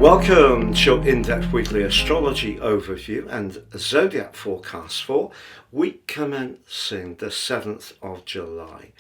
Welcome to your in-depth weekly astrology overview and Zodiac forecast for week commencing the 7th of July.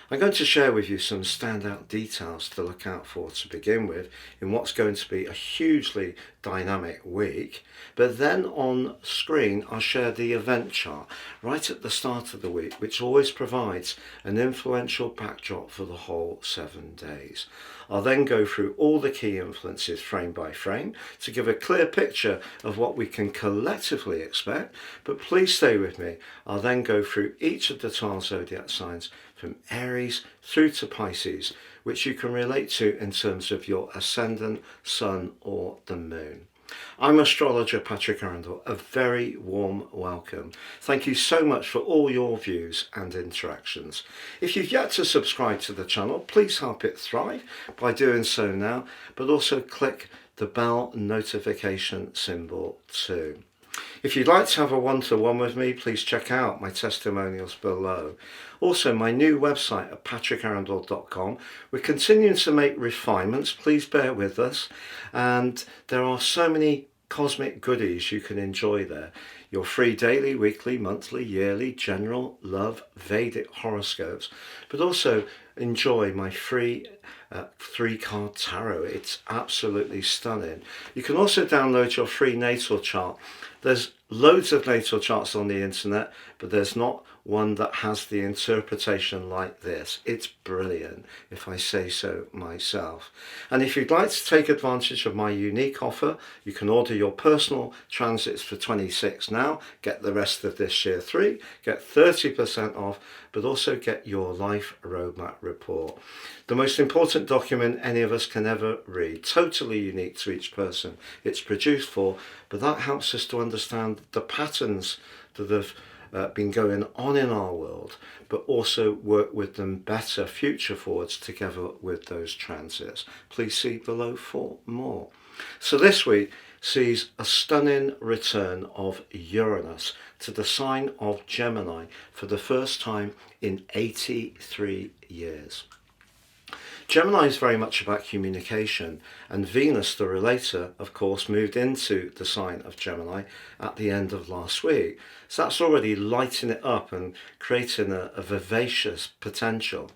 I'm going to share with you some standout details to look out for to begin with in what's going to be a hugely dynamic week. But then on screen I'll share the event chart right at the start of the week, which always provides an influential backdrop for the whole 7 days. I'll then go through all the key influences frame by frame to give a clear picture of what we can collectively expect, but please stay with me. I'll then go through each of the 12 zodiac signs from Aries through to Pisces, which you can relate to in terms of your ascendant, sun or the moon. I'm astrologer Patrick Arundell. A very warm welcome. Thank you so much for all your views and interactions. If you've yet to subscribe to the channel, please help it thrive by doing so now, but also click the bell notification symbol too. If you'd like to have a one-to-one with me, please check out my testimonials below. Also, my new website at patrickarundell.com. We're continuing to make refinements, please bear with us. And there are so many cosmic goodies you can enjoy there. Your free daily, weekly, monthly, yearly, general, love, Vedic horoscopes, but also enjoy my free 3-card tarot. It's absolutely stunning. You can also download your free natal chart. There's loads of natal charts on the internet, but there's not one that has the interpretation like this. It's brilliant, if I say so myself. And if you'd like to take advantage of my unique offer, you can order your personal transits for 26 now, get the rest of this year 3, get 30% off, but also get your life roadmap report. The most important document any of us can ever read, totally unique to each person it's produced for, but that helps us to understand the patterns that have been going on in our world, but also work with them better future forwards together with those transits. Please see below for more. So this week sees a stunning return of Uranus to the sign of Gemini for the first time in 83 years. Gemini is very much about communication, and Venus, the relator, of course, moved into the sign of Gemini at the end of last week. So that's already lighting it up and creating a vivacious potential.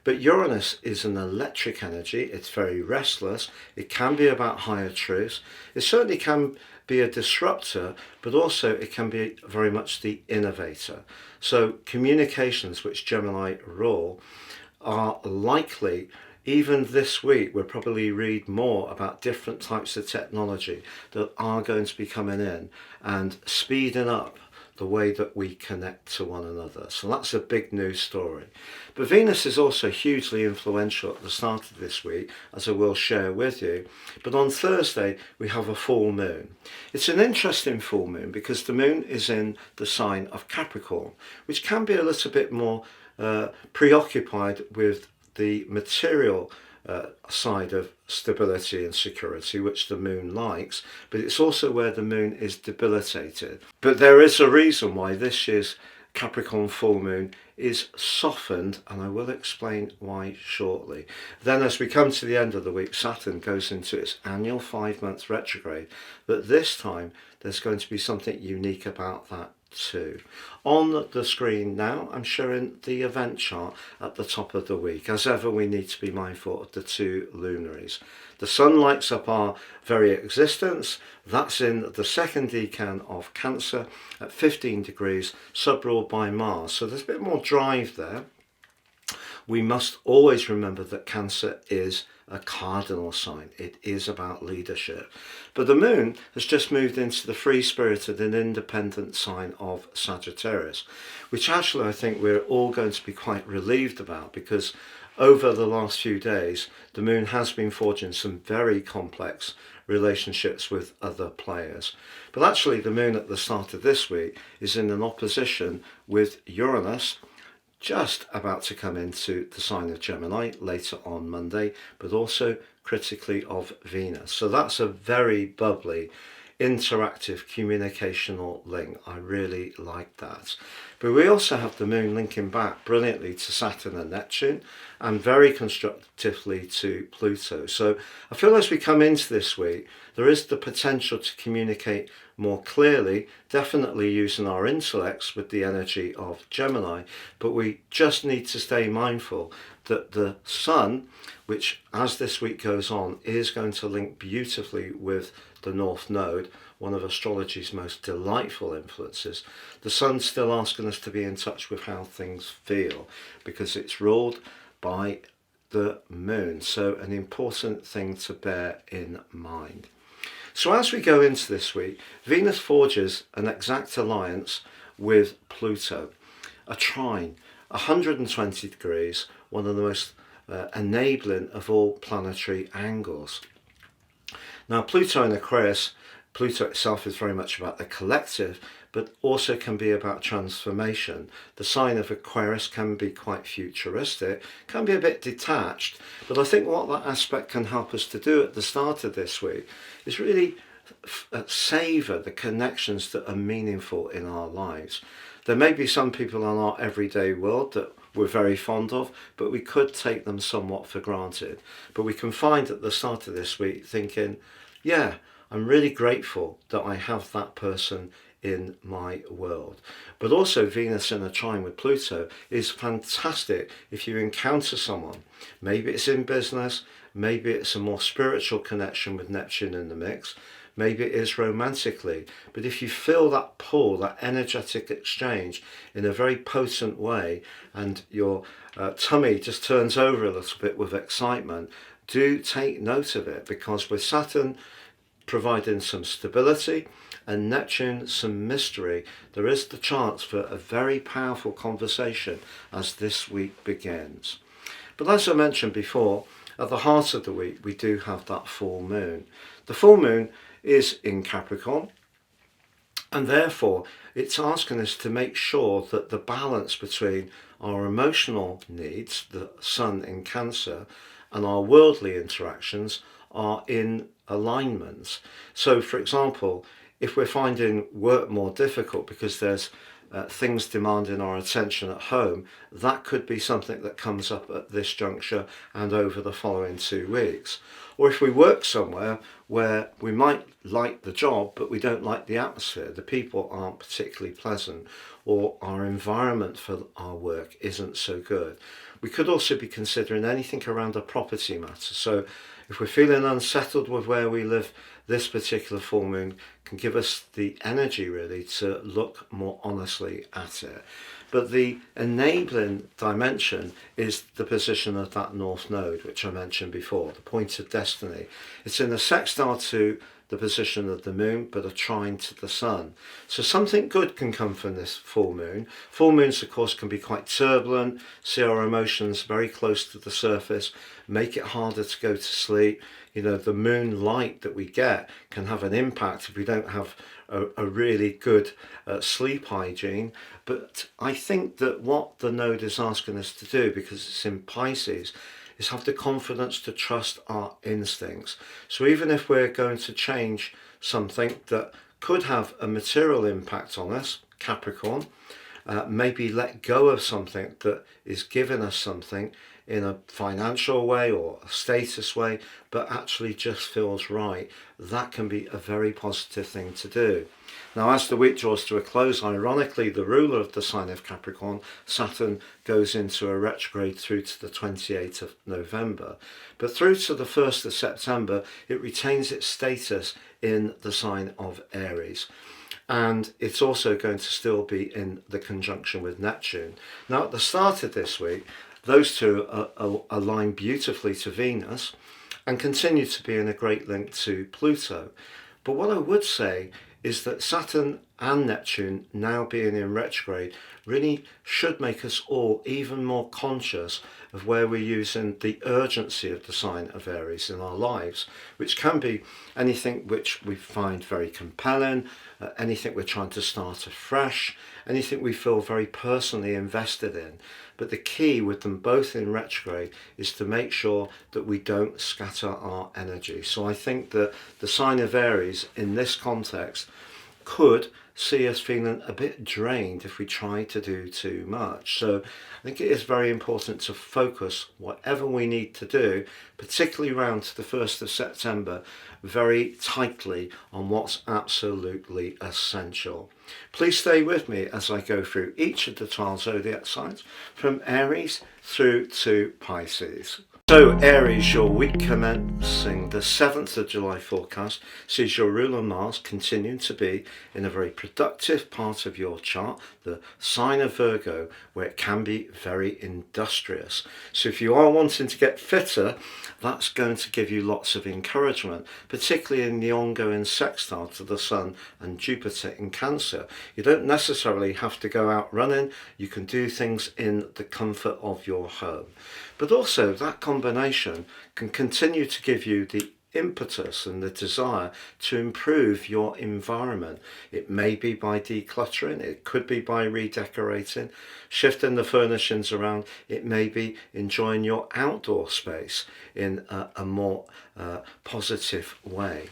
But Uranus is an electric energy. It's very restless. It can be about higher truths. It certainly can be a disruptor, but also it can be very much the innovator. So communications, which Gemini rule, are likely, even this week, we'll probably read more about different types of technology that are going to be coming in and speeding up the way that we connect to one another. So that's a big news story. But Venus is also hugely influential at the start of this week, as I will share with you. But on Thursday, we have a full moon. It's an interesting full moon because the moon is in the sign of Capricorn, which can be a little bit more preoccupied with the material side of stability and security, which the moon likes, but it's also where the moon is debilitated. But there is a reason why this year's Capricorn full moon is softened, and I will explain why shortly. Then as we come to the end of the week, Saturn goes into its annual 5-month retrograde, but this time there's going to be something unique about that too. On the screen now, I'm showing the event chart at the top of the week. As ever, we need to be mindful of the 2 lunaries. The sun lights up our very existence. That's in the 2nd decan of Cancer at 15 degrees, sub-ruled by Mars. So there's a bit more drive there. We must always remember that Cancer is a cardinal sign. It is about leadership. But the moon has just moved into the free-spirited and independent sign of Sagittarius, which actually I think we're all going to be quite relieved about, because over the last few days the moon has been forging some very complex relationships with other players. But actually the moon at the start of this week is in an opposition with Uranus, just about to come into the sign of Gemini later on Monday, but also critically of Venus. So that's a very bubbly, interactive communicational link. I really like that. But we also have the moon linking back brilliantly to Saturn and Neptune, and very constructively to Pluto. So I feel as we come into this week, there is the potential to communicate more clearly, definitely using our intellects with the energy of Gemini, but we just need to stay mindful that the Sun, which as this week goes on, is going to link beautifully with the North Node, one of astrology's most delightful influences. The Sun's still asking us to be in touch with how things feel, because it's ruled by the moon. So an important thing to bear in mind. So as we go into this week, Venus forges an exact alliance with Pluto, a trine, 120 degrees, one of the most enabling of all planetary angles. Now Pluto in Aquarius, Pluto itself is very much about the collective, but also can be about transformation. The sign of Aquarius can be quite futuristic, can be a bit detached, but I think what that aspect can help us to do at the start of this week is really savour the connections that are meaningful in our lives. There may be some people in our everyday world that we're very fond of, but we could take them somewhat for granted. But we can find at the start of this week thinking, yeah, I'm really grateful that I have that person in my world. But also Venus in a trine with Pluto is fantastic if you encounter someone. Maybe it's in business, maybe it's a more spiritual connection with Neptune in the mix, maybe it is romantically, but if you feel that pull, that energetic exchange in a very potent way, and your tummy just turns over a little bit with excitement, do take note of it, because with Saturn providing some stability and Neptune some mystery, there is the chance for a very powerful conversation as this week begins. But as I mentioned before, at the heart of the week we do have that full moon. The full moon is in Capricorn, and therefore it's asking us to make sure that the balance between our emotional needs, the Sun in Cancer, and our worldly interactions are in alignment. So for example, if we're finding work more difficult because there's things demanding our attention at home, that could be something that comes up at this juncture and over the following 2 weeks. Or if we work somewhere where we might like the job but we don't like the atmosphere, the people aren't particularly pleasant, or our environment for our work isn't so good. We could also be considering anything around a property matter. So if we're feeling unsettled with where we live, this particular full moon can give us the energy really to look more honestly at it. But the enabling dimension is the position of that North Node, which I mentioned before, the point of destiny. It's in a sextile to the position of the moon, but a trine to the sun. So something good can come from this full moon. Full moons, of course, can be quite turbulent, see our emotions very close to the surface, make it harder to go to sleep. You know, the moon light that we get can have an impact if we don't have a really good sleep hygiene. But I think that what the node is asking us to do, because it's in Pisces, is have the confidence to trust our instincts. So even if we're going to change something that could have a material impact on us, Capricorn, maybe let go of something that is giving us something in a financial way or a status way, but actually just feels right, that can be a very positive thing to do. Now, as the week draws to a close, ironically, the ruler of the sign of Capricorn, Saturn, goes into a retrograde through to the 28th of November. But through to the 1st of September, it retains its status in the sign of Aries. And it's also going to still be in the conjunction with Neptune. Now, at the start of this week, those two align beautifully to Venus and continue to be in a great link to Pluto. But what I would say is that Saturn and Neptune now being in retrograde really should make us all even more conscious of where we're using the urgency of the sign of Aries in our lives, which can be anything which we find very compelling, anything we're trying to start afresh, anything we feel very personally invested in. But the key with them both in retrograde is to make sure that we don't scatter our energy. So I think that the sign of Aries in this context could see us feeling a bit drained if we try to do too much. So I think it is very important to focus whatever we need to do, particularly around to the 1st of September, very tightly on what's absolutely essential. Please stay with me as I go through each of the 12 zodiac signs from Aries through to Pisces. So Aries, your week commencing the 7th of July forecast sees your ruler Mars continuing to be in a very productive part of your chart, the sign of Virgo, where it can be very industrious. So if you are wanting to get fitter, that's going to give you lots of encouragement, particularly in the ongoing sextile to the Sun and Jupiter in Cancer. You don't necessarily have to go out running, you can do things in the comfort of your home. But also that combination can continue to give you the impetus and the desire to improve your environment. It may be by decluttering, it could be by redecorating, shifting the furnishings around, it may be enjoying your outdoor space in a more positive way.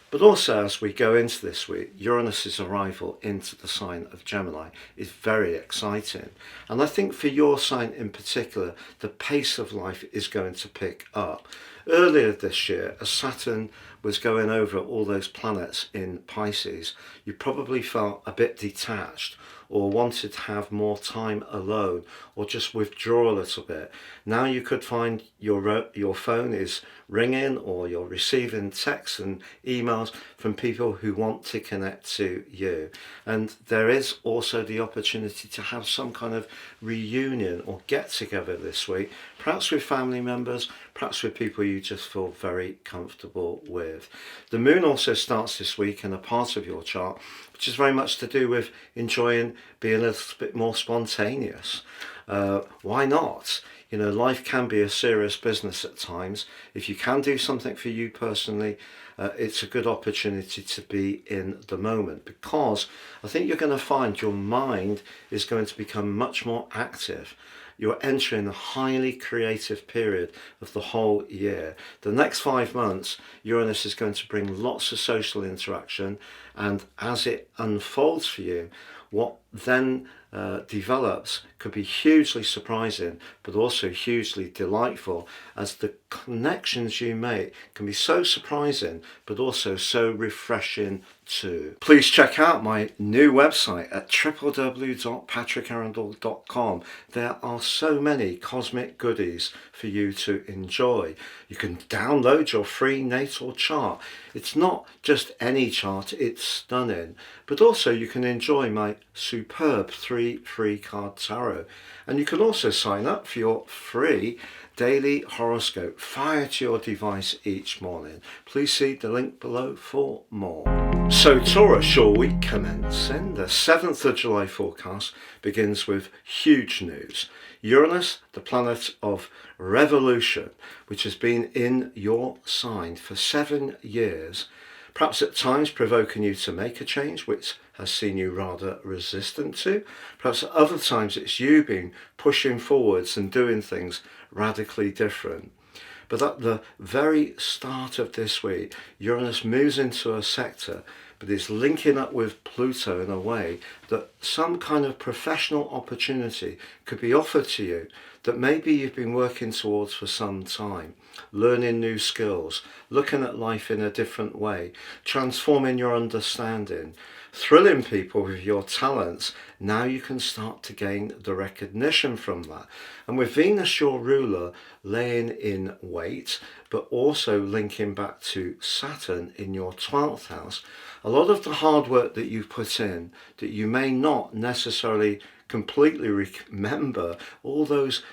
But also, as we go into this week, Uranus's arrival into the sign of Gemini is very exciting. And I think for your sign in particular, the pace of life is going to pick up. Earlier this year, as Saturn was going over all those planets in Pisces, you probably felt a bit detached or wanted to have more time alone or just withdraw a little bit. Now you could find your phone is ringing or you're receiving texts and emails from people who want to connect to you. And there is also the opportunity to have some kind of reunion or get together this week, perhaps with family members, perhaps with people you just feel very comfortable with. The moon also starts this week in a part of your chart which is very much to do with enjoying being a little bit more spontaneous. Why not? You know, life can be a serious business at times. If you can do something for you personally, it's a good opportunity to be in the moment, because I think you're going to find your mind is going to become much more active. You're entering a highly creative period of the whole year. The next 5 months, Uranus is going to bring lots of social interaction, and as it unfolds for you, what then develops could be hugely surprising, but also hugely delightful, as the connections you make can be so surprising, but also so refreshing too. Please check out my new website at www.patrickarundell.com. There are so many cosmic goodies for you to enjoy. You can download your free natal chart. It's not just any chart, it's stunning, but also you can enjoy my superb 3 free card tarot, and you can also sign up for your free daily horoscope fired to your device each morning. Please see the link below for more. So Taurus, your week commencing the 7th of July forecast begins with huge news. Uranus, the planet of revolution, which has been in your sign for 7 years, perhaps at times provoking you to make a change which has seen you rather resistant to. Perhaps at other times it's you being pushing forwards and doing things radically different. But at the very start of this week, Uranus moves into a sector, but is linking up with Pluto in a way that some kind of professional opportunity could be offered to you that maybe you've been working towards for some time. Learning new skills, looking at life in a different way, transforming your understanding, thrilling people with your talents. Now you can start to gain the recognition from that. And with Venus, your ruler, laying in wait, but also linking back to Saturn in your 12th house, a lot of the hard work that you've put in, that you may not necessarily completely remember, all those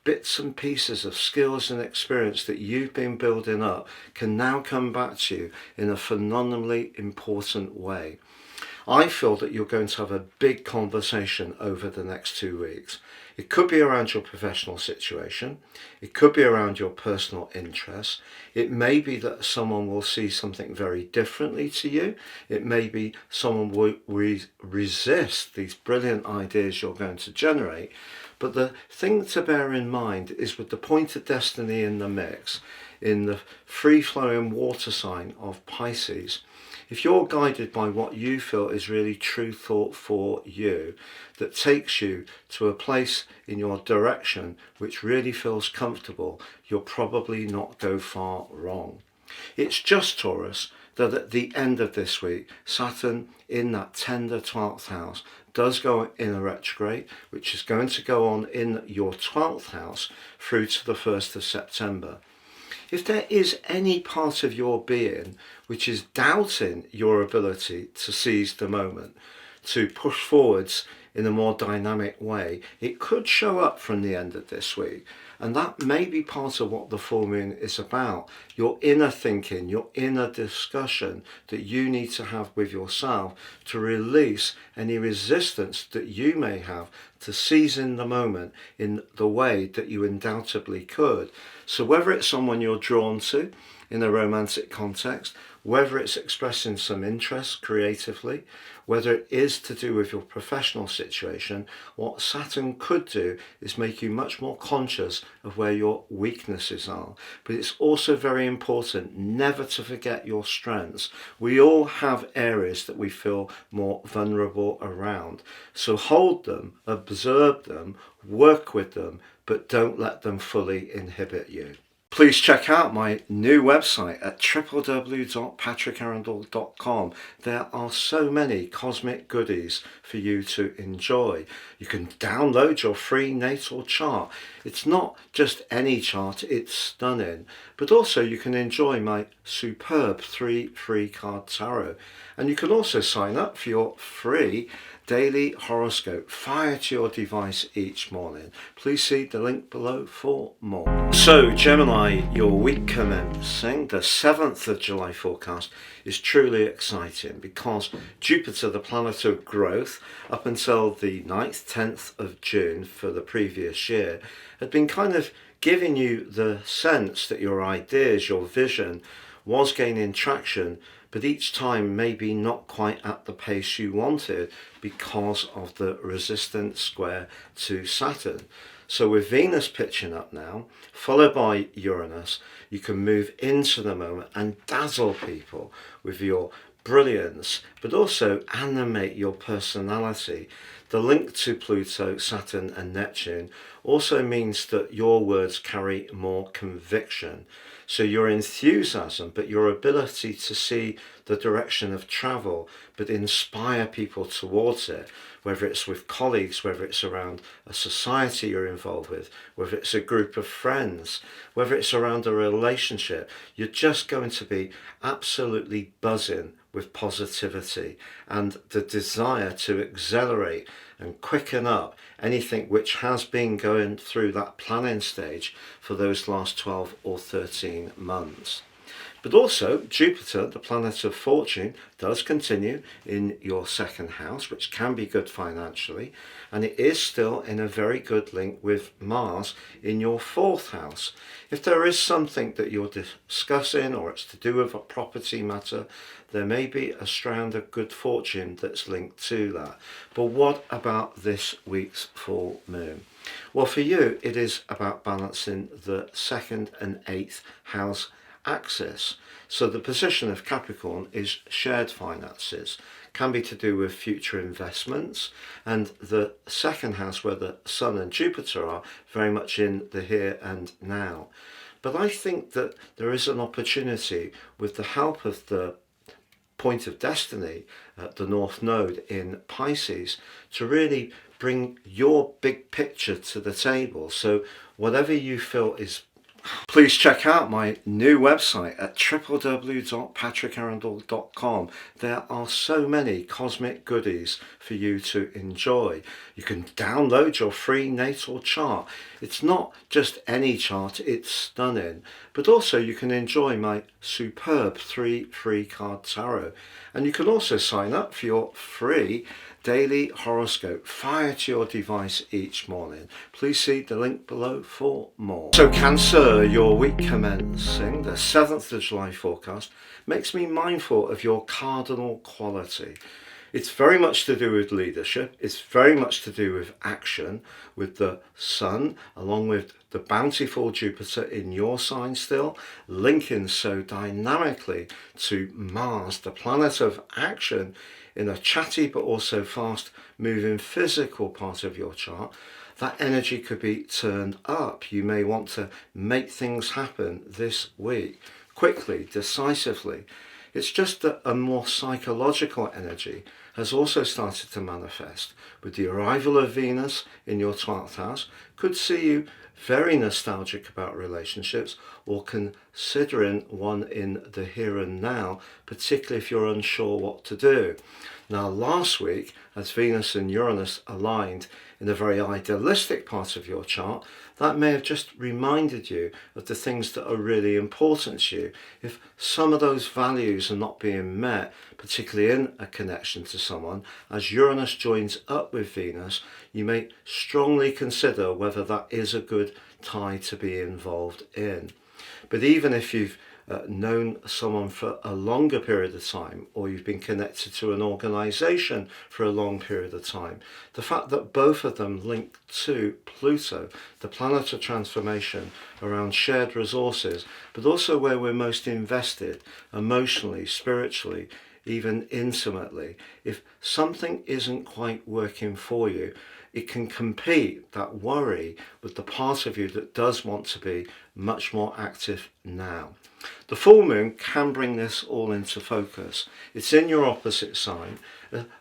bits and pieces of skills and experience that you've been building up, can now come back to you in a phenomenally important way. I feel that you're going to have a big conversation over the next 2 weeks. It could be around your professional situation. It could be around your personal interests. It may be that someone will see something very differently to you. It may be someone will resist these brilliant ideas you're going to generate. But the thing to bear in mind is, with the point of destiny in the mix, in the free-flowing water sign of Pisces, if you're guided by what you feel is really true thought for you, that takes you to a place in your direction which really feels comfortable, you'll probably not go far wrong. It's just, Taurus, that at the end of this week, Saturn in that tender 12th house does go in a retrograde, which is going to go on in your 12th house through to the 1st of September. If there is any part of your being which is doubting your ability to seize the moment, to push forwards in a more dynamic way, it could show up from the end of this week. And that may be part of what the full moon is about. Your inner thinking, your inner discussion that you need to have with yourself to release any resistance that you may have to seizing the moment in the way that you undoubtedly could. So whether it's someone you're drawn to in a romantic context, whether it's expressing some interest creatively, whether it is to do with your professional situation, what Saturn could do is make you much more conscious of where your weaknesses are. But it's also very important never to forget your strengths. We all have areas that we feel more vulnerable around. So hold them, observe them, work with them, but don't let them fully inhibit you. Please check out my new website at www.patrickarundell.com. There are so many cosmic goodies for you to enjoy. You can download your free natal chart. It's not just any chart, it's stunning. But also you can enjoy my superb 3 free card tarot. And you can also sign up for your free daily horoscope fired to your device each morning. Please see the link below for more. So Gemini, your week commencing the 7th of July forecast is truly exciting because Jupiter, the planet of growth, up until the 9th, 10th of June for the previous year, had been kind of giving you the sense that your ideas, your vision was gaining traction, but each time maybe not quite at the pace you wanted because of the resistance square to Saturn. So with Venus pitching up now, followed by Uranus, you can move into the moment and dazzle people with your brilliance, but also animate your personality. The link to Pluto, Saturn and Neptune also means that your words carry more conviction. So your enthusiasm, but your ability to see the direction of travel, but inspire people towards it, whether it's with colleagues, whether it's around a society you're involved with, whether it's a group of friends, whether it's around a relationship, you're just going to be absolutely buzzing with positivity and the desire to accelerate and quicken up anything which has been going through that planning stage for those last 12 or 13 months. But also, Jupiter, the planet of fortune, does continue in your second house, which can be good financially, and it is still in a very good link with Mars in your fourth house. If there is something that you're discussing or it's to do with a property matter, there may be a strand of good fortune that's linked to that. But what about this week's full moon? Well, for you, it is about balancing the 2nd and 8th house axis. So the position of Capricorn is shared finances, can be to do with future investments, and the second house where the Sun and Jupiter are very much in the here and now. But I think that there is an opportunity with the help of the point of destiny at the North Node in Pisces to really bring your big picture to the table. So whatever you feel is, please check out my new website at www.patrickarundell.com. There are so many cosmic goodies for you to enjoy. You can download your free natal chart. It's not just any chart, it's stunning. But also you can enjoy my superb 3 free card tarot. And you can also sign up for your free daily horoscope fired to your device each morning. Please see the link below for more. So Cancer, your week commencing the 7th of July forecast makes me mindful of your cardinal quality. It's very much to do with leadership. It's very much to do with action, with the Sun, along with the bountiful Jupiter in your sign still, linking so dynamically to Mars, the planet of action, in a chatty but also fast moving physical part of your chart. That energy could be turned up. You may want to make things happen this week, quickly, decisively. It's just that a more psychological energy has also started to manifest with the arrival of Venus in your 12th house. Could see you very nostalgic about relationships or considering one in the here and now, particularly if you're unsure what to do. Now, last week, as Venus and Uranus aligned in a very idealistic part of your chart, that may have just reminded you of the things that are really important to you. If some of those values are not being met, particularly in a connection to someone, as Uranus joins up with Venus, you may strongly consider whether that is a good tie to be involved in. But even if you've known someone for a longer period of time, or you've been connected to an organization for a long period of time, the fact that both of them link to Pluto, the planet of transformation around shared resources, but also where we're most invested emotionally, spiritually, even intimately. If something isn't quite working for you, it can compete, that worry, with the part of you that does want to be much more active now. The full moon can bring this all into focus. It's in your opposite sign.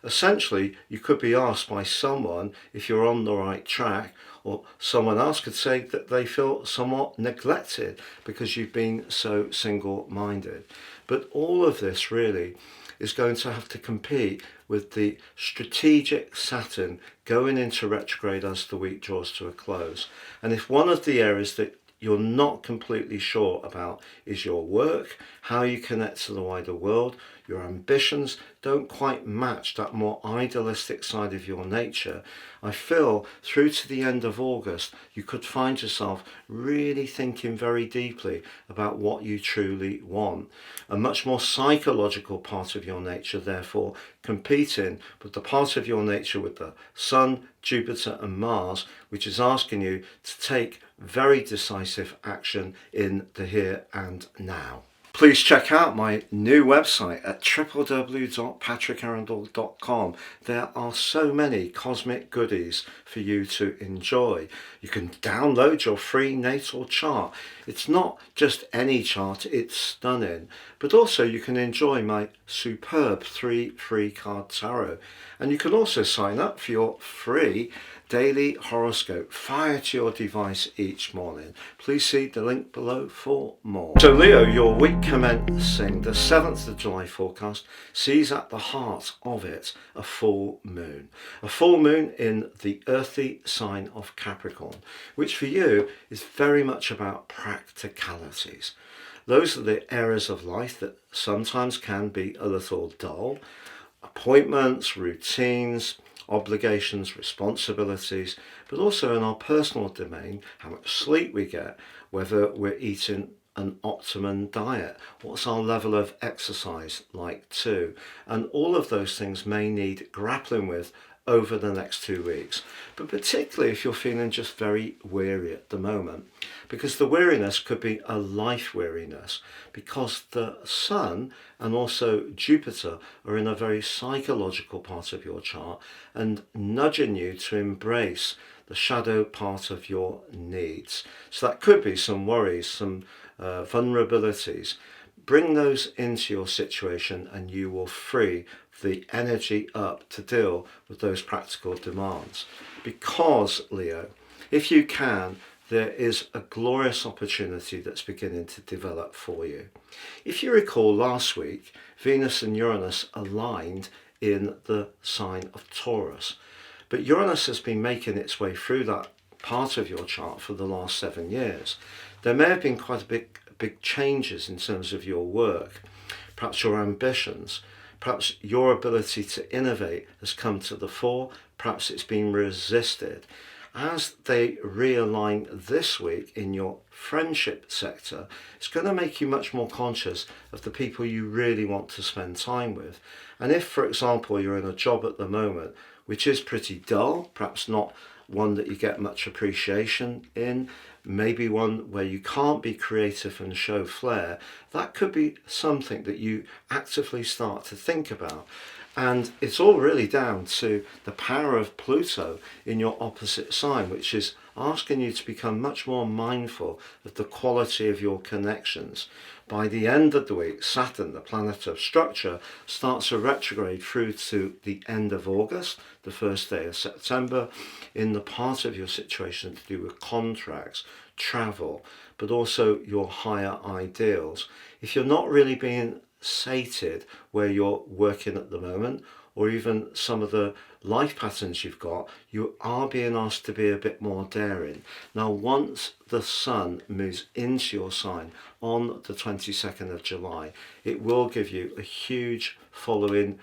Essentially, you could be asked by someone if you're on the right track, or someone else could say that they feel somewhat neglected because you've been so single-minded. But all of this really is going to have to compete with the strategic Saturn going into retrograde as the week draws to a close. And if one of the areas that you're not completely sure about is your work, how you connect to the wider world, your ambitions don't quite match that more idealistic side of your nature, I feel through to the end of August you could find yourself really thinking very deeply about what you truly want. A much more psychological part of your nature, therefore, competing with the part of your nature with the Sun, Jupiter and Mars, which is asking you to take very decisive action in the here and now. Please check out my new website at www.patrickarundell.com. There are so many cosmic goodies for you to enjoy. You can download your free natal chart. It's not just any chart, it's stunning. But also you can enjoy my superb 3 free card tarot. And you can also sign up for your free daily horoscope fired to your device each morning. Please see the link below for more. So Leo, your week commencing the 7th of July forecast sees at the heart of it a full moon. A full moon in the earthy sign of Capricorn, which for you is very much about practicalities. Those are the areas of life that sometimes can be a little dull. Appointments, routines, obligations, responsibilities, but also in our personal domain, how much sleep we get, whether we're eating an optimum diet, what's our level of exercise like too, and all of those things may need grappling with over the next 2 weeks, but particularly if you're feeling just very weary at the moment, because the weariness could be a life weariness, because the Sun and also Jupiter are in a very psychological part of your chart and nudging you to embrace the shadow part of your needs. So that could be some worries, some vulnerabilities. Bring those into your situation and you will free the energy up to deal with those practical demands. Because, Leo, if you can, there is a glorious opportunity that's beginning to develop for you. If you recall last week, Venus and Uranus aligned in the sign of Taurus. But Uranus has been making its way through that part of your chart for the last 7 years. There may have been quite a big changes in terms of your work, perhaps your ambitions, perhaps your ability to innovate has come to the fore, perhaps it's been resisted. as they realign this week in your friendship sector, it's going to make you much more conscious of the people you really want to spend time with. And if, for example, you're in a job at the moment which is pretty dull, perhaps not one that you get much appreciation in, maybe one where you can't be creative and show flair, that could be something that you actively start to think about. And it's all really down to the power of Pluto in your opposite sign, which is asking you to become much more mindful of the quality of your connections. By the end of the week, Saturn, the planet of structure, starts a retrograde through to the end of August, the first day of September, in the part of your situation to do with contracts, travel, but also your higher ideals. If you're not really being sated where you're working at the moment, or even some of the life patterns you've got, you are being asked to be a bit more daring. Now, once the sun moves into your sign on the 22nd of July, it will give you a huge following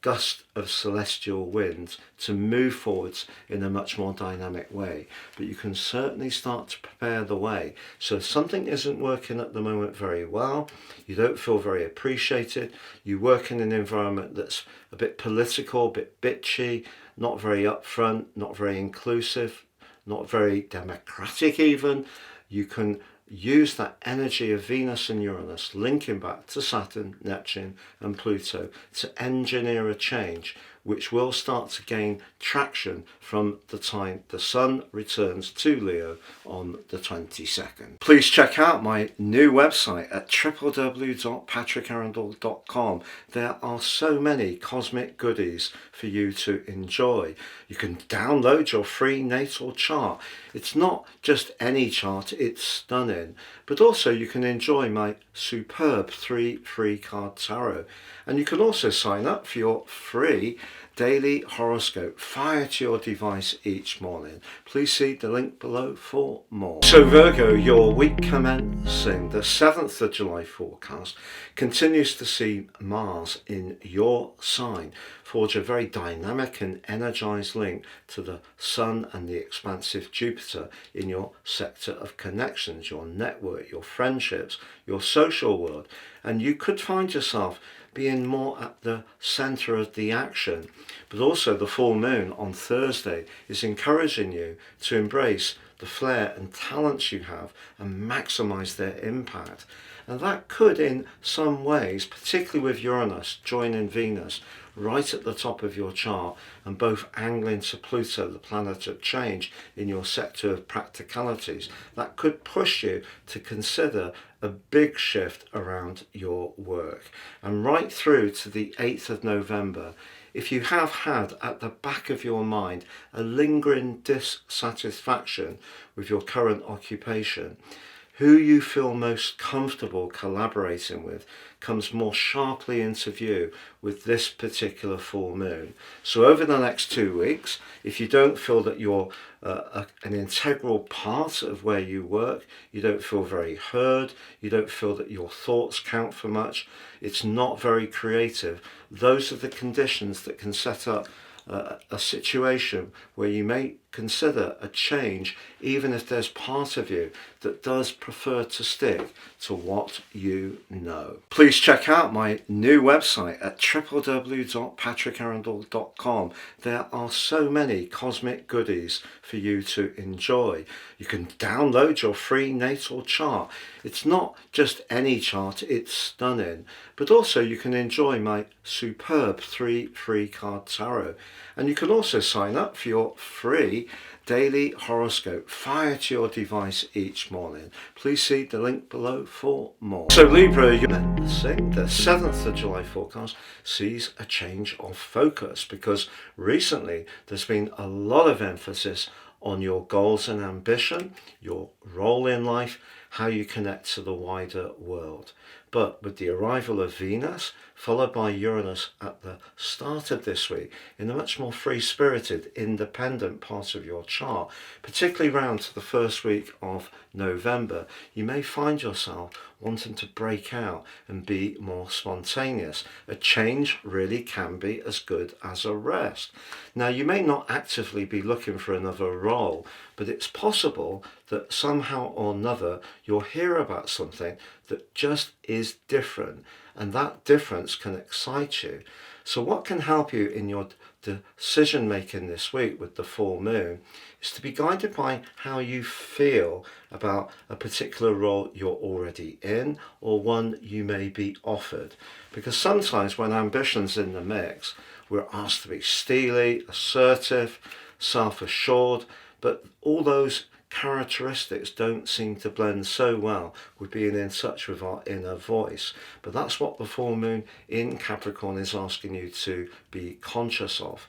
gust of celestial winds to move forwards in a much more dynamic way. But you can certainly start to prepare the way. So if something isn't working at the moment very well, you don't feel very appreciated, you work in an environment that's a bit political, a bit bitchy, not very upfront, not very inclusive, not very democratic even, you can use that energy of Venus and Uranus linking back to Saturn, Neptune and Pluto to engineer a change which will start to gain traction from the time the Sun returns to Leo on the 22nd. Please check out my new website at www.patrickarundell.com. There are so many cosmic goodies for you to enjoy. You can download your free natal chart. It's not just any chart, it's stunning, but also you can enjoy my superb 3 free card tarot. And you can also sign up for your free daily horoscope fired to your device each morning. Please see the link below for more. So Virgo, your week commencing the 7th of July forecast continues to see Mars in your sign forge a very dynamic and energized link to the Sun and the expansive Jupiter in your sector of connections, your network, your friendships, your social world. And you could find yourself being more at the center of the action. But also the full moon on Thursday is encouraging you to embrace the flair and talents you have and maximize their impact. And that could, in some ways, particularly with Uranus joining Venus right at the top of your chart and both angling to Pluto, the planet of change, in your sector of practicalities, that could push you to consider a big shift around your work. And right through to the 8th of November, if you have had at the back of your mind a lingering dissatisfaction with your current occupation, who you feel most comfortable collaborating with comes more sharply into view with this particular full moon. So over the next 2 weeks, if you don't feel that you're an integral part of where you work, you don't feel very heard, you don't feel that your thoughts count for much, it's not very creative, those are the conditions that can set up a situation where you may consider a change, even if there's part of you that does prefer to stick to what you know. Please check out my new website at www.patrickarundell.com. There are so many cosmic goodies for you to enjoy. You can download your free natal chart. It's not just any chart, it's stunning, but also you can enjoy my superb 3 free card tarot. And you can also sign up for your free daily horoscope fired to your device each morning. Please see the link below for more. So Libra, the 7th of July forecast sees a change of focus because recently there's been a lot of emphasis on your goals and ambition, your role in life, how you connect to the wider world. But with the arrival of Venus followed by Uranus at the start of this week in a much more free-spirited, independent part of your chart, particularly round to the first week of November. You may find yourself wanting to break out and be more spontaneous. A change really can be as good as a rest. Now, you may not actively be looking for another role, but it's possible that somehow or another you'll hear about something that just is different, and that difference can excite you. So what can help you in your decision making this week with the full moon is to be guided by how you feel about a particular role you're already in or one you may be offered. Because sometimes when ambition's in the mix, we're asked to be steely, assertive, self-assured, but all those characteristics don't seem to blend so well with being in touch with our inner voice. But that's what the full moon in Capricorn is asking you to be conscious of.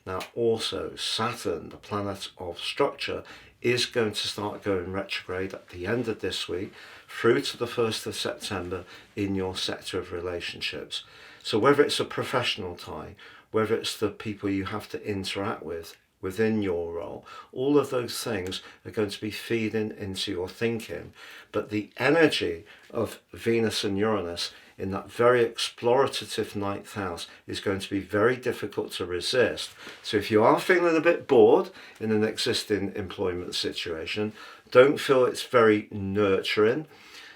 Now also Saturn, the planet of structure, is going to start going retrograde at the end of this week through to the 1st of September in your sector of relationships. So whether it's a professional tie, whether it's the people you have to interact with within your role, all of those things are going to be feeding into your thinking. But the energy of Venus and Uranus in that very explorative ninth house is going to be very difficult to resist. So if you are feeling a bit bored in an existing employment situation, don't feel it's very nurturing.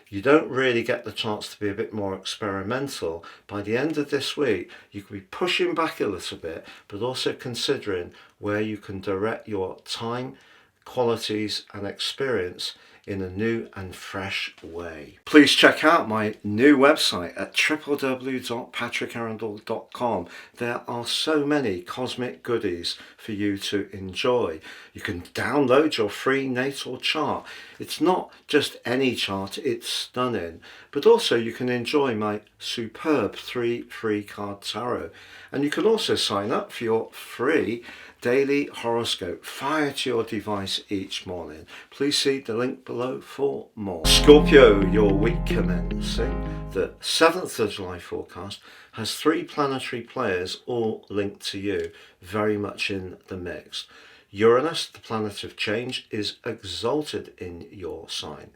You don't really get the chance to be a bit more experimental. By the end of this week, you could be pushing back a little bit, but also considering where you can direct your time, qualities and experience in a new and fresh way. Please check out my new website at www.patrickarundell.com. There are so many cosmic goodies for you to enjoy. You can download your free natal chart. It's not just any chart, it's stunning. But also you can enjoy my superb 3 free card tarot. And you can also sign up for your free daily horoscope fired to your device each morning. Please see the link below for more. Scorpio, your week commencing the 7th of July forecast has 3 planetary players all linked to you, very much in the mix. Uranus, the planet of change, is exalted in your sign.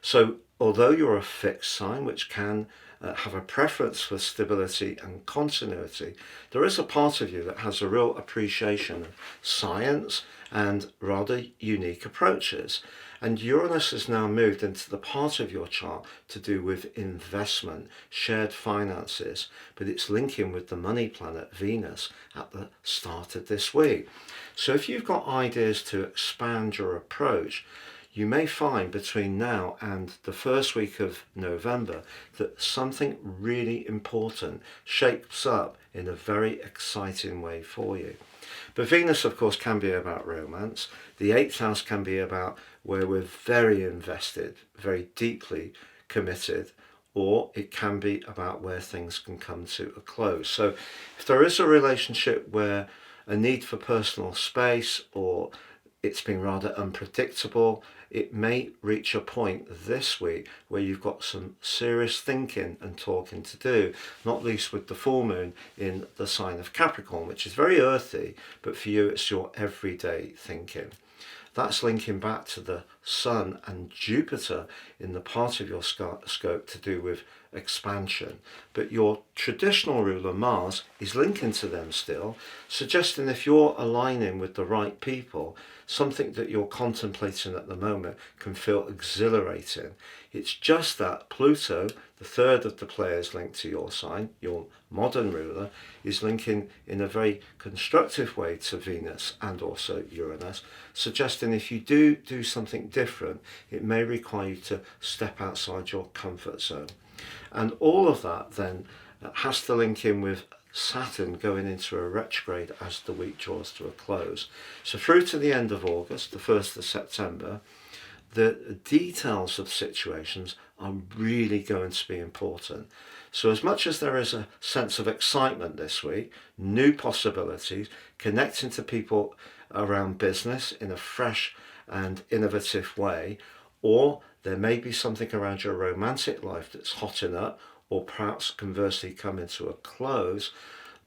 So although you're a fixed sign, which can have a preference for stability and continuity, there is a part of you that has a real appreciation of science and rather unique approaches. And Uranus has now moved into the part of your chart to do with investment, shared finances, but it's linking with the money planet Venus at the start of this week. So if you've got ideas to expand your approach, you may find between now and the first week of November that something really important shapes up in a very exciting way for you. But Venus, of course, can be about romance. The 8th house can be about where we're very invested, very deeply committed, or it can be about where things can come to a close. So if there is a relationship where a need for personal space or it's been rather unpredictable, it may reach a point this week where you've got some serious thinking and talking to do, not least with the full moon in the sign of Capricorn, which is very earthy, but for you it's your everyday thinking. That's linking back to the Sun and Jupiter in the part of your scope to do with expansion. But your traditional ruler, Mars, is linking to them still, suggesting if you're aligning with the right people, something that you're contemplating at the moment can feel exhilarating. It's just that Pluto, the third of the players linked to your sign, your modern ruler, is linking in a very constructive way to Venus and also Uranus, suggesting if you do something different, it may require you to step outside your comfort zone. And all of that then has to link in with Saturn going into a retrograde as the week draws to a close. So through to the end of August, the 1st of September, the details of situations are really going to be important. So as much as there is a sense of excitement this week, new possibilities, connecting to people around business in a fresh and innovative way, or there may be something around your romantic life that's hotting up, or perhaps conversely coming to a close,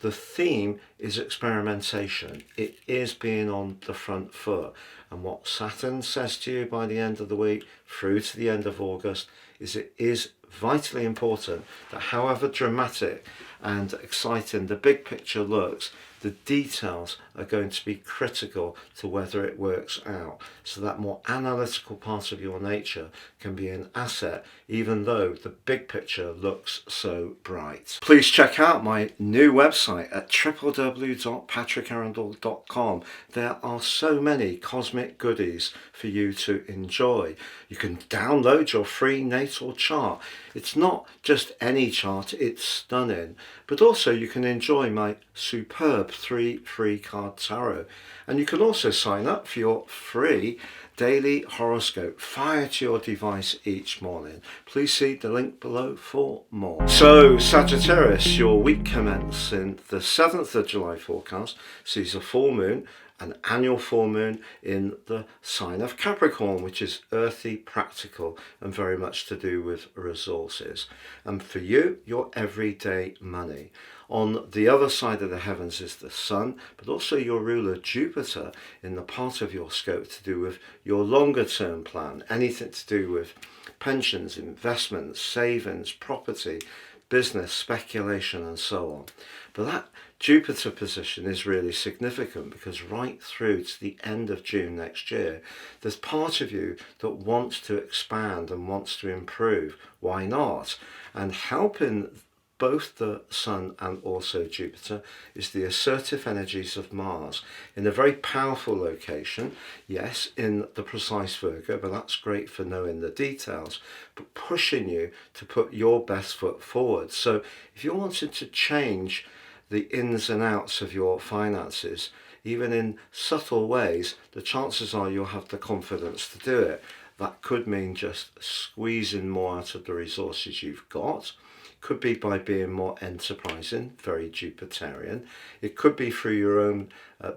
the theme is experimentation. It is being on the front foot. And what Saturn says to you by the end of the week through to the end of August is it is vitally important that however dramatic and exciting the big picture looks, the details are going to be critical to whether it works out. So that more analytical part of your nature can be an asset, even though the big picture looks so bright. Please check out my new website at www.patrickarundell.com. There are so many cosmic goodies for you to enjoy. You can download your free natal chart. It's not just any chart, it's stunning. But also you can enjoy my superb 3 free card tarot. And you can also sign up for your free daily horoscope fired to your device each morning. Please see the link below for more. So Sagittarius, your week commencing the 7th of July forecast sees a full moon, an annual full moon in the sign of Capricorn, which is earthy, practical, and very much to do with resources. And for you, your everyday money. On the other side of the heavens is the sun, but also your ruler Jupiter in the part of your scope to do with your longer term plan, anything to do with pensions, investments, savings, property, business, speculation, and so on. But that Jupiter position is really significant because right through to the end of June next year, there's part of you that wants to expand and wants to improve. Why not? And helping both the Sun and also Jupiter is the assertive energies of Mars in a very powerful location, yes, in the precise Virgo, but that's great for knowing the details, but pushing you to put your best foot forward. So if you're wanting to change the ins and outs of your finances, even in subtle ways, the chances are you'll have the confidence to do it. That could mean just squeezing more out of the resources you've got. Could be by being more enterprising, very Jupiterian. It could be through your own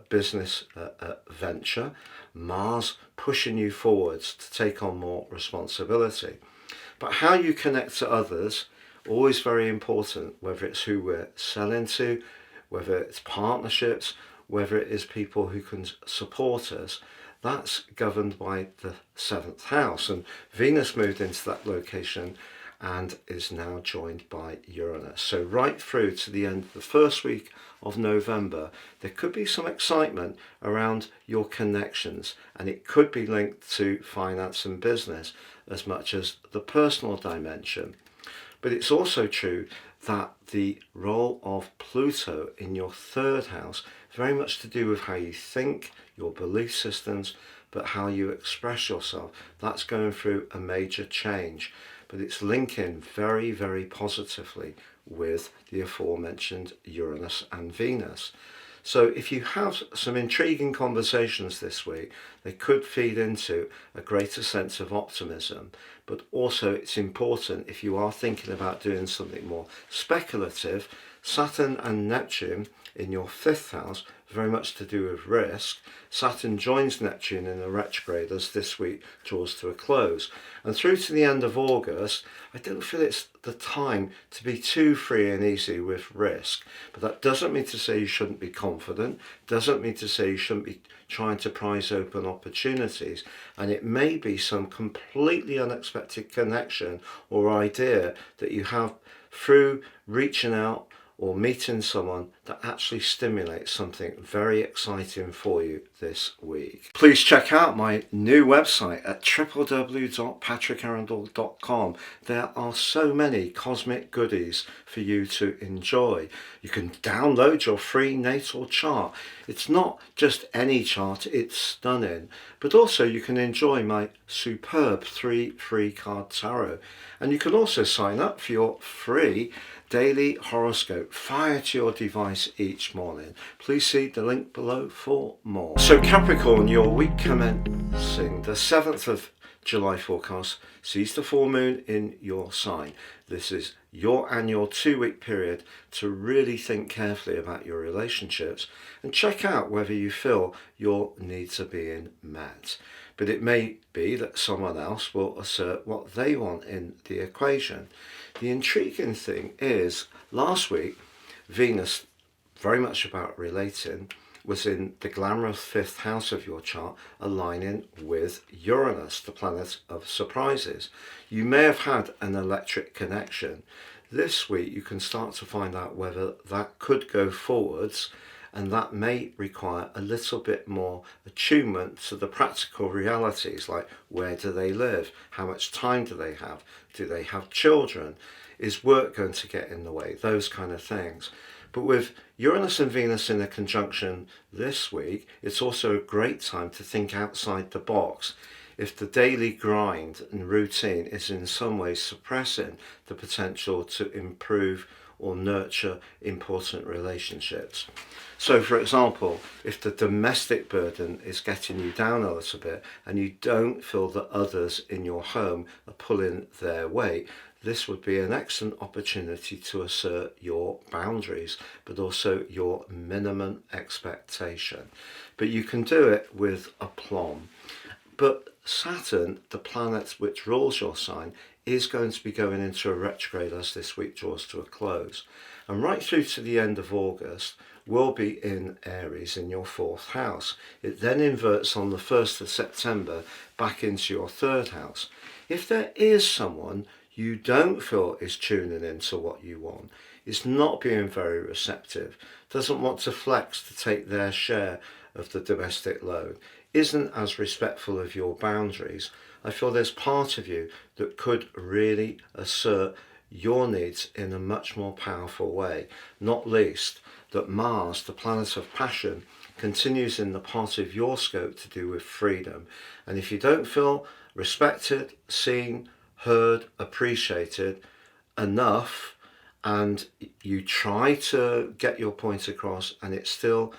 business venture. Mars pushing you forwards to take on more responsibility. But how you connect to others, always very important, whether it's who we're selling to, whether it's partnerships, whether it is people who can support us. That's governed by the 7th house, and Venus moved into that location and is now joined by Uranus. So right through to the end of the first week of November, there could be some excitement around your connections, and it could be linked to finance and business as much as the personal dimension. But it's also true that the role of Pluto in your 3rd house, very much to do with how you think, your belief systems, but how you express yourself, that's going through a major change. But it's linking very, very positively with the aforementioned Uranus and Venus. So if you have some intriguing conversations this week, they could feed into a greater sense of optimism. But also it's important, if you are thinking about doing something more speculative, Saturn and Neptune in your 5th house, very much to do with risk. Saturn joins Neptune in a retrograde as this week draws to a close. And through to the end of August, I don't feel it's the time to be too free and easy with risk. But that doesn't mean to say you shouldn't be confident, doesn't mean to say you shouldn't be trying to prize open opportunities. And it may be some completely unexpected connection or idea that you have through reaching out or meeting someone that actually stimulates something very exciting for you this week. Please check out my new website at www.patrickarundell.com. There are so many cosmic goodies for you to enjoy. You can download your free natal chart. It's not just any chart, it's stunning. But also you can enjoy my superb 3 free card tarot. And you can also sign up for your free daily horoscope fired to your device each morning. Please see the link below for more. So Capricorn, your week commencing the 7th of July forecast sees the full moon in your sign. This is your annual 2-week period to really think carefully about your relationships and check out whether you feel your needs are being met. But it may be that someone else will assert what they want in the equation. The intriguing thing is, last week, Venus, very much about relating, was in the glamorous 5th house of your chart, aligning with Uranus, the planet of surprises. You may have had an electric connection. This week you can start to find out whether that could go forwards, and that may require a little bit more attunement to the practical realities, like where do they live, how much time do they have children, is work going to get in the way, those kind of things. But with Uranus and Venus in a conjunction this week, it's also a great time to think outside the box. If the daily grind and routine is in some way suppressing the potential to improve or nurture important relationships. So, for example, if the domestic burden is getting you down a little bit and you don't feel that others in your home are pulling their weight, this would be an excellent opportunity to assert your boundaries, but also your minimum expectation. But you can do it with aplomb. But Saturn, the planet which rules your sign, is going to be going into a retrograde as this week draws to a close. And right through to the end of August, will be in Aries in your 4th house. It then inverts on the 1st of September back into your 3rd house. If there is someone you don't feel is tuning into what you want, is not being very receptive, doesn't want to flex to take their share of the domestic load, isn't as respectful of your boundaries, I feel there's part of you that could really assert your needs in a much more powerful way, not least that Mars, the planet of passion, continues in the part of your scope to do with freedom. And if you don't feel respected, seen, heard, appreciated enough, and you try to get your point across and it still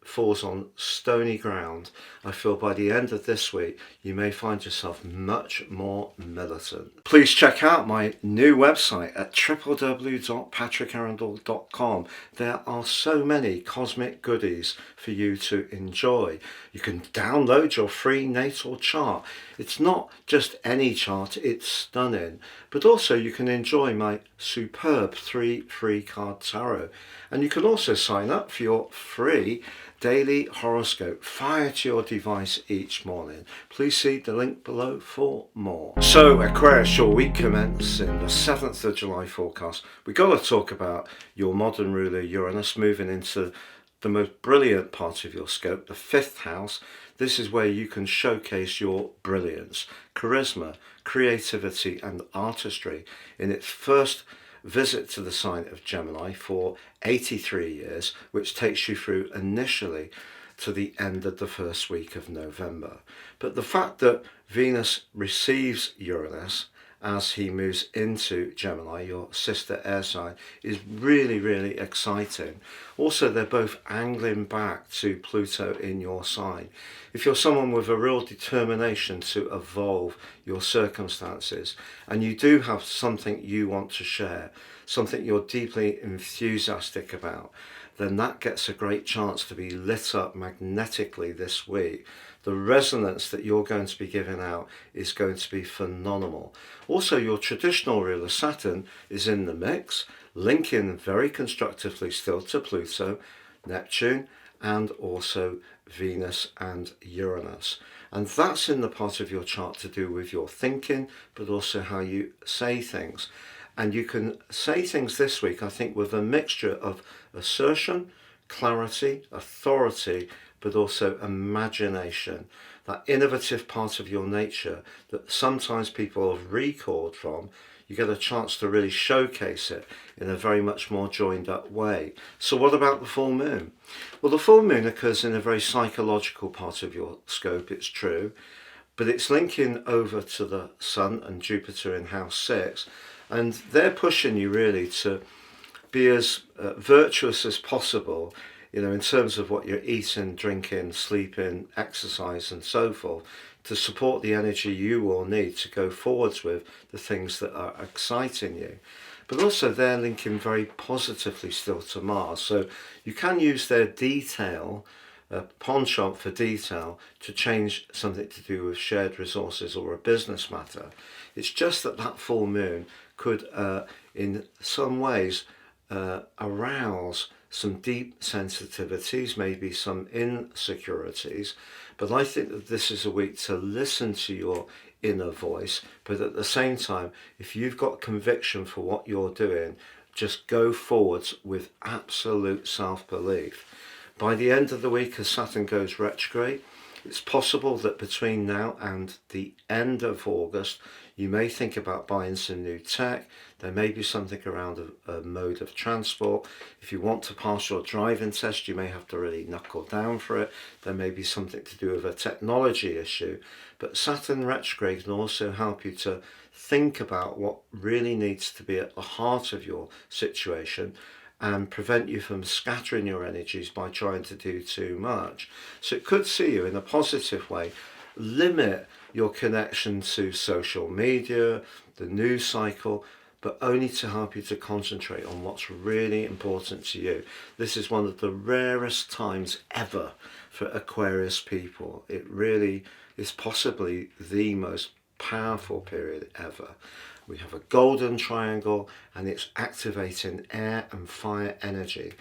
falls on stony ground, I feel by the end of this week you may find yourself much more militant. Please check out my new website at www.patrickarundell.com. There are so many cosmic goodies for you to enjoy. You can download your free natal chart. It's not just any chart, it's stunning, but also you can enjoy my superb 3 free card tarot, and you can also sign up for your free daily horoscope fired to your device each morning. Please see the link below for more. So Aquarius, your week commencing the 7th of July forecast. We've got to talk about your modern ruler Uranus moving into the most brilliant part of your scope, the 5th house. This is where you can showcase your brilliance, charisma, creativity and artistry in its first visit to the sign of Gemini for 83 years, which takes you through initially to the end of the first week of November. But the fact that Venus receives Uranus as he moves into Gemini, your sister air sign, is really, really exciting. Also, they're both angling back to Pluto in your sign. If you're someone with a real determination to evolve your circumstances, and you do have something you want to share, something you're deeply enthusiastic about, then that gets a great chance to be lit up magnetically this week. The resonance that you're going to be giving out is going to be phenomenal. Also, your traditional ruler Saturn is in the mix, linking very constructively still to Pluto, Neptune, and also Venus and Uranus. And that's in the part of your chart to do with your thinking, but also how you say things. And you can say things this week, I think, with a mixture of assertion, clarity, authority, but also imagination, that innovative part of your nature that sometimes people have recoiled from. You get a chance to really showcase it in a very much more joined up way. So what about the full moon? Well, the full moon occurs in a very psychological part of your scope, it's true, but it's linking over to the Sun and Jupiter in house 6, and they're pushing you really to be as virtuous as possible, in terms of what you're eating, drinking, sleeping, exercise and so forth, to support the energy you will need to go forwards with the things that are exciting you. But also they're linking very positively still to Mars, so you can use their detail a pawn shop for detail to change something to do with shared resources or a business matter. It's just that that full moon could, in some ways, arouse some deep sensitivities, maybe some insecurities. But I think that this is a week to listen to your inner voice, but at the same time, if you've got conviction for what you're doing, just go forwards with absolute self-belief. By the end of the week, as Saturn goes retrograde, it's possible that between now and the end of August, you may think about buying some new tech. There may be something around a mode of transport. If you want to pass your driving test, you may have to really knuckle down for it. There may be something to do with a technology issue. But Saturn retrograde can also help you to think about what really needs to be at the heart of your situation and prevent you from scattering your energies by trying to do too much. So it could see you in a positive way limit your connection to social media, the news cycle, but only to help you to concentrate on what's really important to you. This is one of the rarest times ever for Aquarius people. It really is possibly the most powerful period ever. We have a golden triangle and it's activating air and fire energy.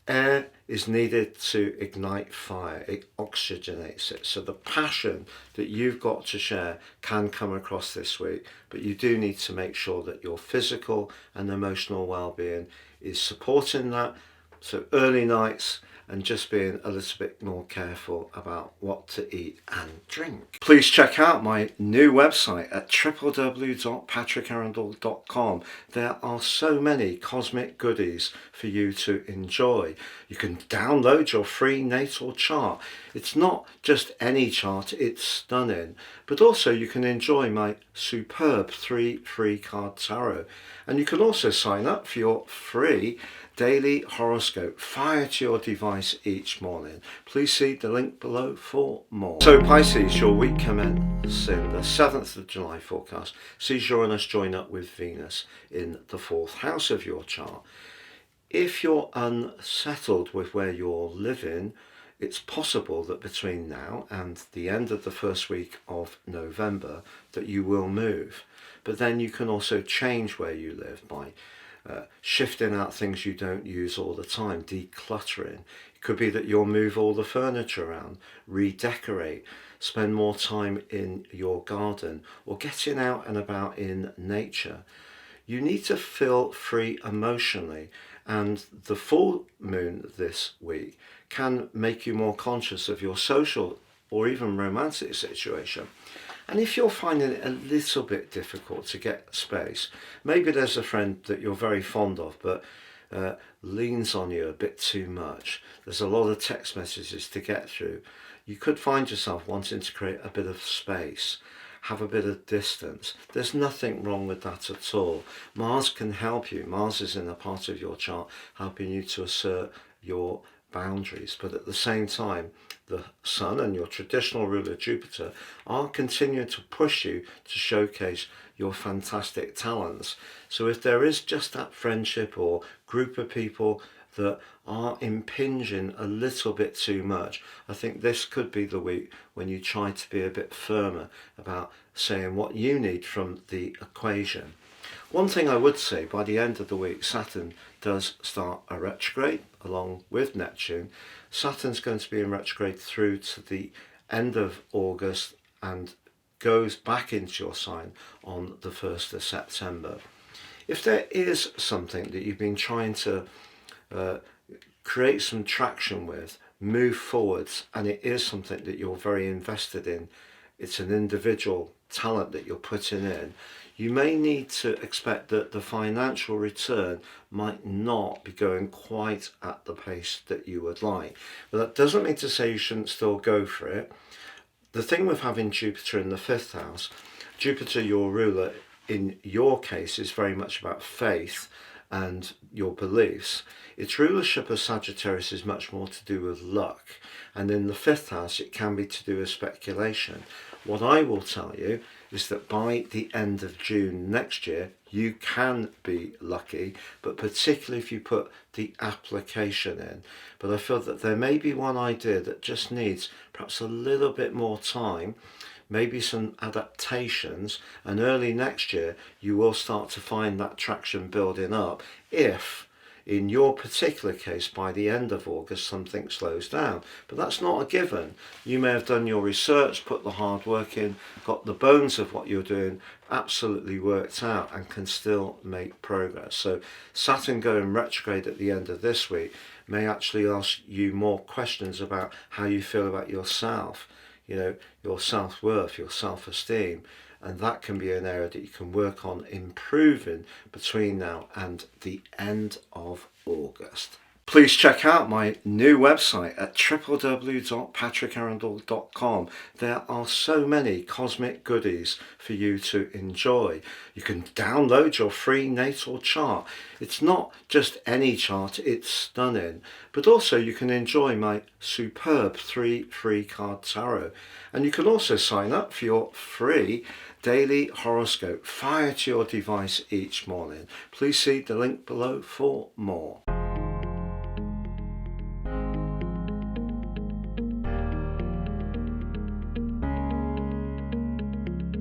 Air is needed to ignite fire, it oxygenates it. So the passion that you've got to share can come across this week, but you do need to make sure that your physical and emotional well-being is supporting that. So early nights and just being a little bit more careful about what to eat and drink. Please check out my new website at www.patrickarundell.com. There are so many cosmic goodies for you to enjoy. You can download your free natal chart. It's not just any chart, it's stunning. But also you can enjoy my superb 3 free card tarot. And you can also sign up for your free daily horoscope fired to your device each morning. Please see the link below for more. So Pisces, your week commencing the 7th of July forecast sees Uranus join up with Venus in the 4th house of your chart. If you're unsettled with where you're living, it's possible that between now and the end of the first week of November that you will move. But then you can also change where you live by shifting out things you don't use all the time, decluttering. It could be that you'll move all the furniture around, redecorate, spend more time in your garden, or getting out and about in nature. You need to feel free emotionally, and the full moon this week can make you more conscious of your social or even romantic situation. And if you're finding it a little bit difficult to get space, maybe there's a friend that you're very fond of but leans on you a bit too much. There's a lot of text messages to get through. You could find yourself wanting to create a bit of space, have a bit of distance. There's nothing wrong with that at all. Mars can help you. Mars is in a part of your chart helping you to assert your boundaries, but at the same time the Sun and your traditional ruler Jupiter are continuing to push you to showcase your fantastic talents. So if there is just that friendship or group of people that are impinging a little bit too much, I think this could be the week when you try to be a bit firmer about saying what you need from the equation. One thing I would say, by the end of the week, Saturn does start a retrograde along with Neptune. Saturn's going to be in retrograde through to the end of August and goes back into your sign on the 1st of September. If there is something that you've been trying to create some traction with, move forwards, and it is something that you're very invested in, it's an individual talent that you're putting in, you may need to expect that the financial return might not be going quite at the pace that you would like. But that doesn't mean to say you shouldn't still go for it. The thing with having Jupiter in the 5th house, Jupiter, your ruler, in your case is very much about faith and your beliefs. Its rulership of Sagittarius is much more to do with luck, and in the 5th house it can be to do with speculation. What I will tell you is that by the end of June next year you can be lucky, but particularly if you put the application in. But I feel that there may be one idea that just needs perhaps a little bit more time, maybe some adaptations, and early next year you will start to find that traction building up if, in your particular case, by the end of August something slows down. But that's not a given. You may have done your research, put the hard work in, got the bones of what you're doing absolutely worked out, and can still make progress. So Saturn going retrograde at the end of this week may actually ask you more questions about how you feel about yourself, your self-worth, your self-esteem, and that can be an area that you can work on improving between now and the end of August. Please check out my new website at www.patrickarundell.com. There are so many cosmic goodies for you to enjoy. You can download your free natal chart. It's not just any chart, it's stunning. But also you can enjoy my superb 3 free card tarot. And you can also sign up for your free daily horoscope fired to your device each morning. Please see the link below for more.